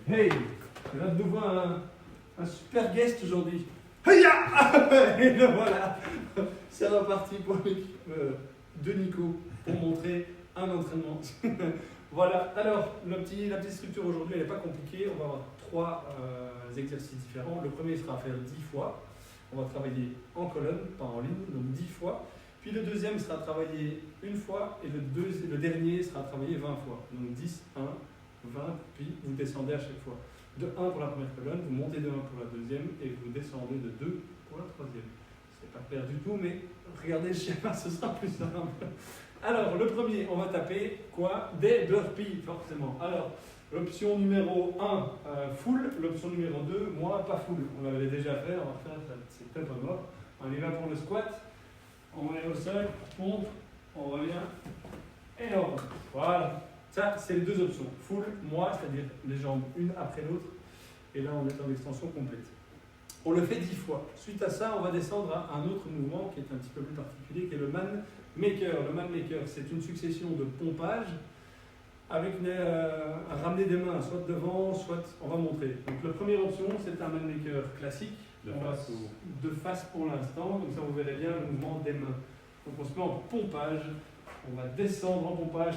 Hey, on a de nouveau un super guest aujourd'hui. Heya. Et le voilà. C'est reparti pour l'équipe de Nico pour montrer un entraînement. Voilà, alors la petite structure aujourd'hui elle n'est pas compliquée. On va avoir trois exercices différents. Le premier sera à faire 10 fois. On va travailler en colonne, pas en ligne, donc 10 fois. Puis le deuxième sera travaillé une fois et le dernier sera travaillé 20 fois. Donc 10, 1, 20, puis vous descendez à chaque fois. De 1 pour la première colonne, vous montez de 1 pour la deuxième et vous descendez de 2 pour la troisième. C'est pas clair du tout, mais regardez le schéma, ce sera plus simple. Alors, le premier, on va taper quoi? Des burpees, forcément. Alors, l'option numéro 1, full. L'option numéro 2, moi, pas full. On l'avait déjà fait, on va refaire, c'est peut-être mort. On y va pour le squat. On est au sol, pompe, on revient et on rentre. Voilà. Ça, c'est les deux options. Full, moi, c'est-à-dire les jambes une après l'autre. Et là, on est en extension complète. On le fait 10 fois. Suite à ça, on va descendre à un autre mouvement qui est un petit peu plus particulier, qui est le man maker. Le man maker, c'est une succession de pompages avec un ramener des mains, soit devant, soit on va montrer. Donc, la première option, c'est un man maker classique. De face pour l'instant. Donc, ça, vous verrez bien le mouvement des mains. Donc, on se met en pompage. On va descendre en pompage.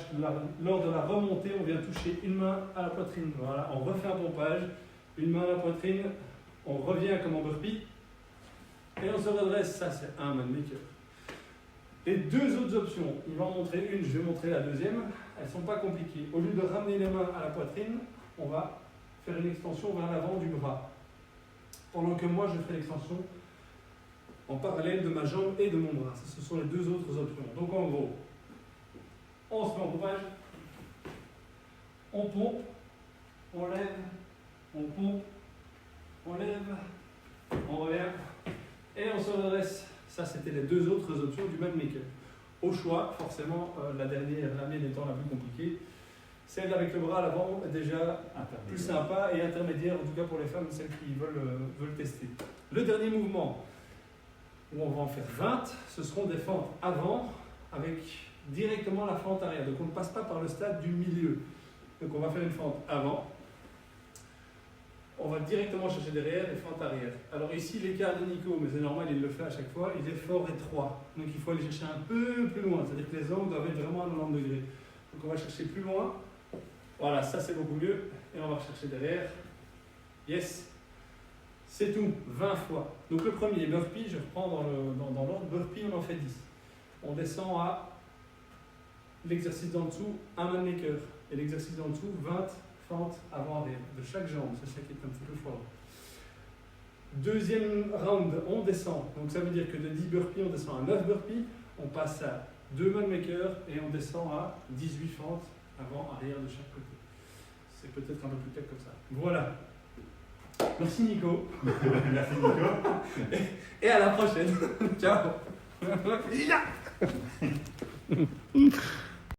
Lors de la remontée, on vient toucher une main à la poitrine. Voilà, on refait un pompage. Une main à la poitrine. On revient comme en burpee. Et on se redresse. Ça, c'est un man maker. Les deux autres options, il va en montrer une, je vais montrer la deuxième. Elles ne sont pas compliquées. Au lieu de ramener les mains à la poitrine, on va faire une extension vers l'avant du bras. Pendant que moi, je fais l'extension en parallèle de ma jambe et de mon bras. Ce sont les deux autres options. Donc en gros, on se met en pompage, on pompe, on lève, on pompe, on lève, on revient et on se redresse. Ça, c'était les deux autres options du man maker. Au choix, forcément, la dernière, la mienne étant la plus compliquée, celle avec le bras à l'avant est déjà plus sympa et intermédiaire, en tout cas pour les femmes, celles qui veulent tester. Le dernier mouvement, où on va en faire 20, ce seront des fentes avant avec directement la fente arrière. Donc on ne passe pas par le stade du milieu. Donc on va faire une fente avant. On va directement chercher derrière et fente arrière. Alors ici, l'écart de Nico, mais c'est normal, il le fait à chaque fois, il est fort étroit. Donc il faut aller chercher un peu plus loin, c'est-à-dire que les angles doivent être vraiment à 90 degrés. Donc on va chercher plus loin. Voilà, ça c'est beaucoup mieux. Et on va rechercher derrière. Yes. C'est tout, 20 fois. Donc le premier, burpee, je reprends dans l'ordre. Burpee, on en fait 10. On descend à l'exercice d'en dessous, un man maker. Et l'exercice d'en dessous, 20 fentes avant-arrière de chaque jambe. C'est ça qui est un petit peu fort. Deuxième round, on descend. Donc ça veut dire que de 10 burpees, on descend à 9 burpees. On passe à 2 man makers et on descend à 18 fentes avant-arrière de chaque côté. C'est peut-être un peu plus tech comme ça. Voilà. Merci Nico. Merci Nico. Et à la prochaine. Ciao.